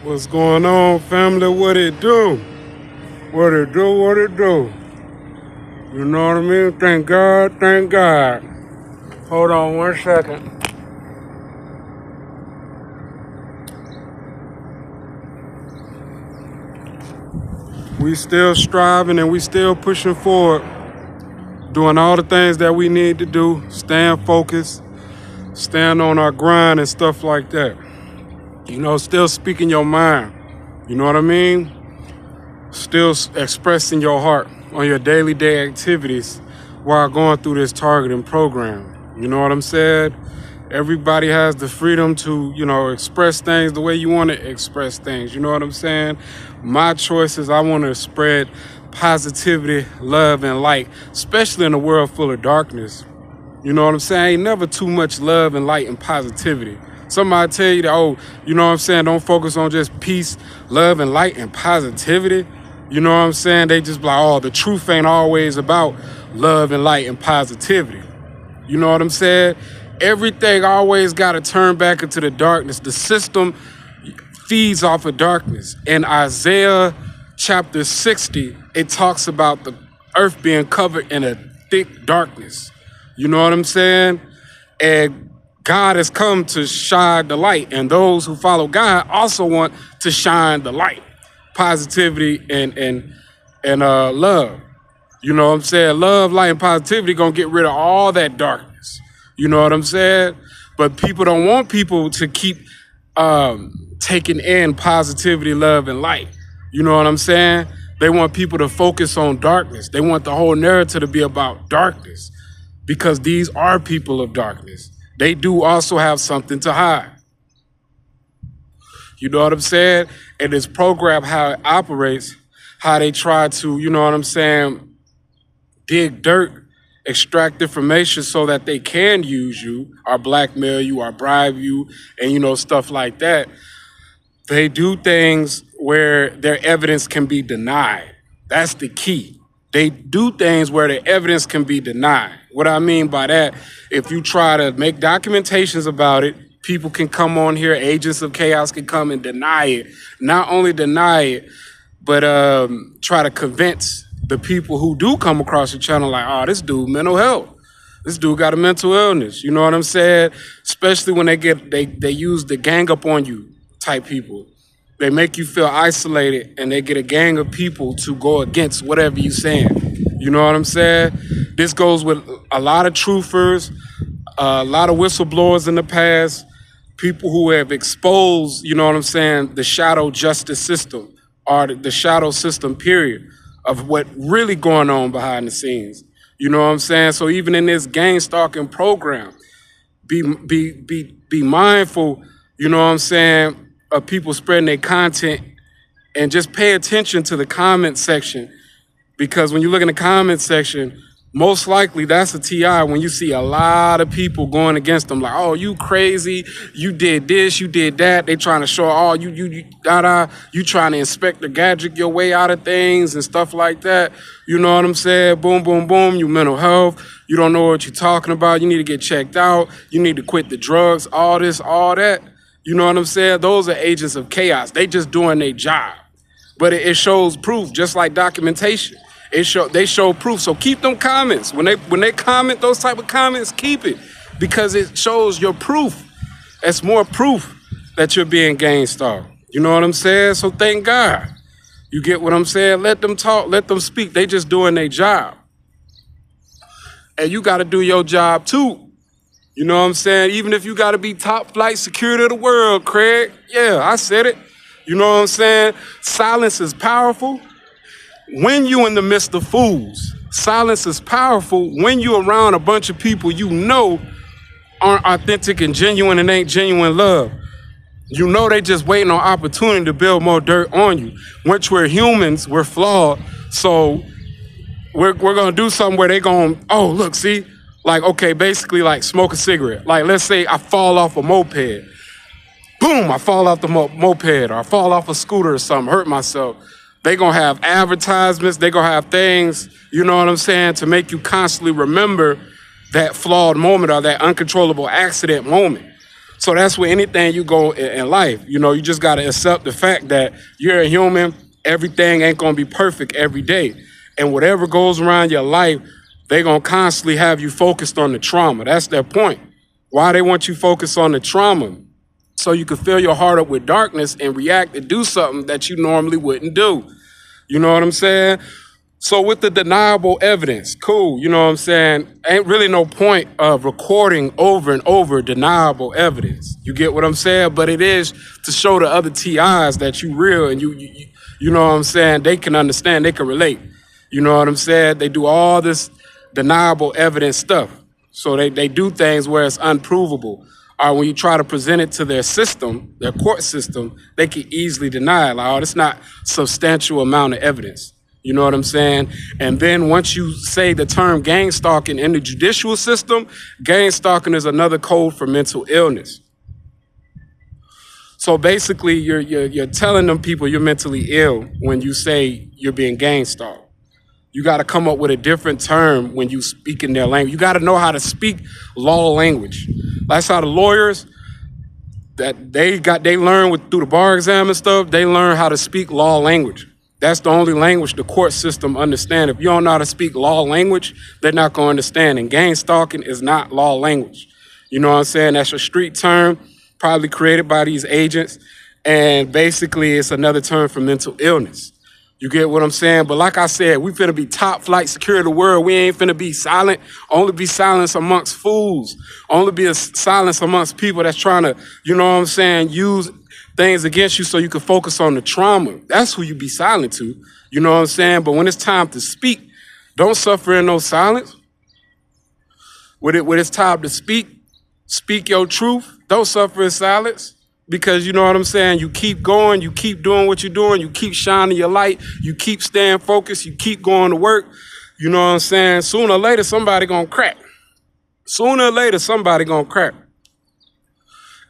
What's going on, family? What it do? What it do? What it do? You know what I mean? Thank God, thank God. Hold on 1 second. We still striving and we still pushing forward, doing all the things that we need to do, staying focused, staying on our grind and stuff like that. You know, still speaking your mind. You know what I mean? Still expressing your heart on your daily day activities while going through this targeting program. You know what I'm saying? Everybody has the freedom to, express things the way you want to express things. You know what I'm saying? My choice is I want to spread positivity, love, and light, especially in a world full of darkness. You know what I'm saying? Ain't never too much love and light and positivity. Somebody tell you that, oh, you know what I'm saying? Don't focus on just peace, love, and light and positivity. You know what I'm saying? They just be like, oh, the truth ain't always about love and light and positivity. You know what I'm saying? Everything always got to turn back into the darkness. The system feeds off of darkness. In Isaiah chapter 60, it talks about the earth being covered in a thick darkness. You know what I'm saying? And God has come to shine the light. And those who follow God also want to shine the light. Positivity and love. You know what I'm saying? Love, light, and positivity gonna get rid of all that darkness. You know what I'm saying? But people don't want people to keep taking in positivity, love, and light. You know what I'm saying? They want people to focus on darkness. They want the whole narrative to be about darkness because these are people of darkness. They do also have something to hide. You know what I'm saying? And this program, how it operates, how they try to, you know what I'm saying, dig dirt, extract information so that they can use you, or blackmail you, or bribe you, and, stuff like that. They do things where their evidence can be denied. That's the key. They do things where the evidence can be denied. What I mean by that, if you try to make documentations about it, people can come on here, agents of chaos can come and deny it. Not only deny it, but try to convince the people who do come across your channel like, oh, this dude mental health. This dude got a mental illness. You know what I'm saying? Especially when they use the gang up on you type people. They make you feel isolated and they get a gang of people to go against whatever you're saying. You know what I'm saying? This goes with a lot of truthers, a lot of whistleblowers in the past, people who have exposed, you know what I'm saying, the shadow justice system or the shadow system, period, of what really going on behind the scenes. You know what I'm saying? So even in this gang stalking program, be mindful, you know what I'm saying, of people spreading their content and just pay attention to the comment section. Because when you look in the comment section, most likely that's a TI when you see a lot of people going against them like, oh, you crazy, you did this, you did that. They trying to show, oh, you trying to inspect the gadget your way out of things and stuff like that. You know what I'm saying? Boom, boom, boom, you mental health. You don't know what you're talking about. You need to get checked out. You need to quit the drugs, all this, all that. You know what I'm saying? Those are agents of chaos. They just doing their job. But it shows proof, just like documentation. They show proof. So keep them comments. When they comment those type of comments, keep it. Because it shows your proof. It's more proof that you're being gang stalked. You know what I'm saying? So thank God. You get what I'm saying? Let them talk, let them speak. They just doing their job. And you gotta do your job too. You know what I'm saying? Even if you gotta be top flight security of the world, Craig. Yeah, I said it. You know what I'm saying? Silence is powerful. When you in the midst of fools, silence is powerful when you're around a bunch of people you know aren't authentic and genuine and ain't genuine love. You know they just waiting on opportunity to build more dirt on you. Once we're humans, we're flawed. So we're gonna do something where they gonna, oh, look, see? Like, okay, basically like smoke a cigarette. Like, let's say I fall off a moped. Boom, I fall off the moped or I fall off a scooter or something, hurt myself. They gonna have advertisements, they gonna have things, you know what I'm saying, to make you constantly remember that flawed moment or that uncontrollable accident moment. So that's where anything you go in life, you just got to accept the fact that you're a human. Everything ain't going to be perfect every day. And whatever goes around your life, they're going to constantly have you focused on the trauma. That's their point. Why they want you focused on the trauma? So you can fill your heart up with darkness and react and do something that you normally wouldn't do. You know what I'm saying? So with the deniable evidence, cool, you know what I'm saying? Ain't really no point of recording over and over deniable evidence. You get what I'm saying? But it is to show the other TIs that you real and you know what I'm saying? They can understand, they can relate. You know what I'm saying? They do all this deniable evidence stuff. So they do things where it's unprovable. Or when you try to present it to their system, their court system, they can easily deny it. Like, oh, it's not substantial amount of evidence. You know what I'm saying? And then once you say the term gang stalking in the judicial system, gang stalking is another code for mental illness. So basically, you're telling them people you're mentally ill when you say you're being gang stalked. You got to come up with a different term when you speak in their language. You got to know how to speak law language. That's how the lawyers that they learn through the bar exam and stuff. They learn how to speak law language. That's the only language the court system understands. If you don't know how to speak law language, they're not going to understand. And gang stalking is not law language. You know what I'm saying? That's a street term, probably created by these agents. And basically, it's another term for mental illness. You get what I'm saying? But like I said, we finna be top flight security of the world. We ain't finna be silent. Only be silence amongst fools. Only be a silence amongst people that's trying to, you know what I'm saying, use things against you so you can focus on the trauma. That's who you be silent to. You know what I'm saying? But when it's time to speak, don't suffer in no silence. When it's time to speak your truth. Don't suffer in silence. Because you know what I'm saying? You keep going, you keep doing what you're doing, you keep shining your light, you keep staying focused, you keep going to work. You know what I'm saying? Sooner or later, somebody gonna crack. Sooner or later, somebody gonna crack.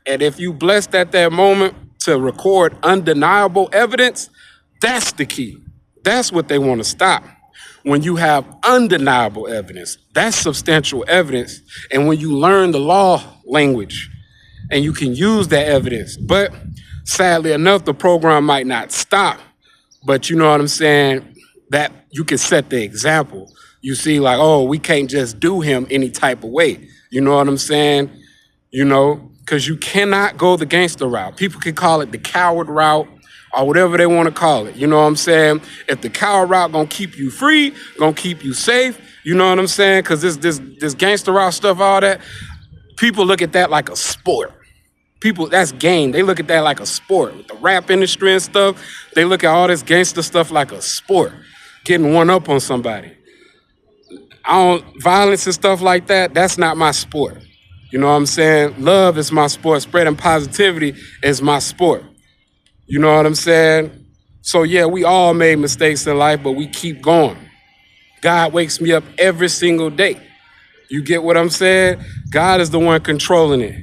And if you blessed at that moment to record undeniable evidence, that's the key. That's what they want to stop. When you have undeniable evidence, that's substantial evidence. And when you learn the law language, and you can use that evidence. But sadly enough, the program might not stop. But you know what I'm saying? That you can set the example. You see, like, oh, we can't just do him any type of way. You know what I'm saying? You know, because you cannot go the gangster route. People can call it the coward route or whatever they want to call it. You know what I'm saying? If the coward route gonna keep you free, gonna keep you safe, you know what I'm saying? Because this gangster route stuff, all that, people look at that like a sport. People, that's game. They look at that like a sport. With the rap industry and stuff, they look at all this gangster stuff like a sport. Getting one up on somebody. Violence and stuff like that, that's not my sport. You know what I'm saying? Love is my sport. Spreading positivity is my sport. You know what I'm saying? So yeah, we all made mistakes in life, but we keep going. God wakes me up every single day. You get what I'm saying? God is the one controlling it.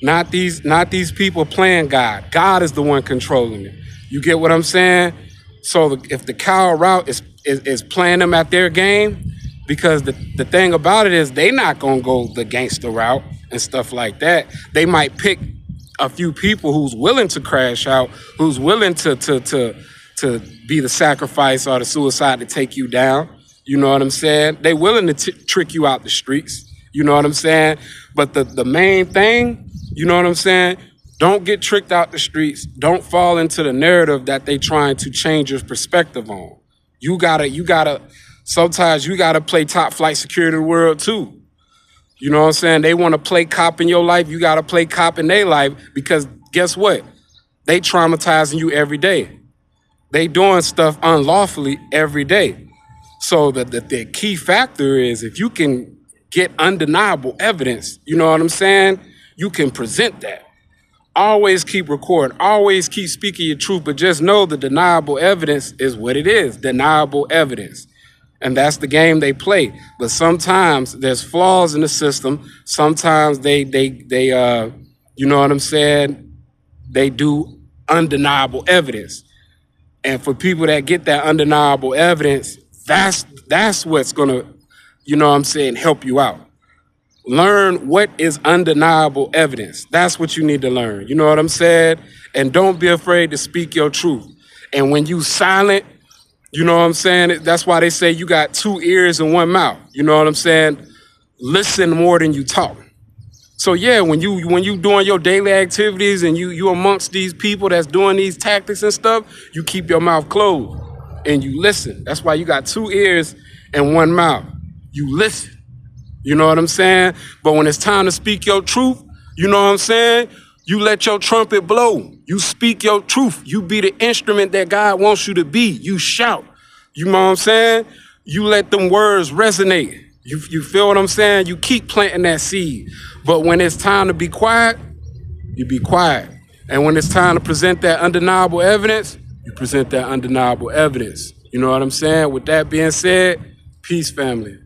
Not these people playing God. God is the one controlling it. You get what I'm saying? So if the coward route is playing them at their game, because the thing about it is they not gonna go the gangster route and stuff like that. They might pick a few people who's willing to crash out, who's willing to be the sacrifice or the suicide to take you down. You know what I'm saying? They willing to trick you out the streets. You know what I'm saying? But the main thing, you know what I'm saying? Don't get tricked out the streets. Don't fall into the narrative that they trying to change your perspective on. Sometimes you gotta play top flight security of the world too. You know what I'm saying? They want to play cop in your life. You gotta play cop in their life because guess what? They traumatizing you every day. They doing stuff unlawfully every day. So the key factor is if you can get undeniable evidence, you know what I'm saying? You can present that. Always keep recording. Always keep speaking your truth, but just know the deniable evidence is what it is. Deniable evidence. And that's the game they play. But sometimes there's flaws in the system. Sometimes they you know what I'm saying? They do undeniable evidence. And for people that get that undeniable evidence, that's what's gonna, you know what I'm saying, help you out. Learn what is undeniable evidence. That's what you need to learn. You know what I'm saying? And don't be afraid to speak your truth. And when you silent, you know what I'm saying? That's why they say you got 2 ears and 1 mouth. You know what I'm saying? Listen more than you talk. So yeah, when you doing your daily activities and you amongst these people that's doing these tactics and stuff, you keep your mouth closed and you listen. That's why you got 2 ears and 1 mouth. You listen. You know what I'm saying? But when it's time to speak your truth, you know what I'm saying? You let your trumpet blow. You speak your truth. You be the instrument that God wants you to be. You shout. You know what I'm saying? You let them words resonate. You feel what I'm saying? You keep planting that seed. But when it's time to be quiet, you be quiet. And when it's time to present that undeniable evidence, you present that undeniable evidence. You know what I'm saying? With that being said, peace, family.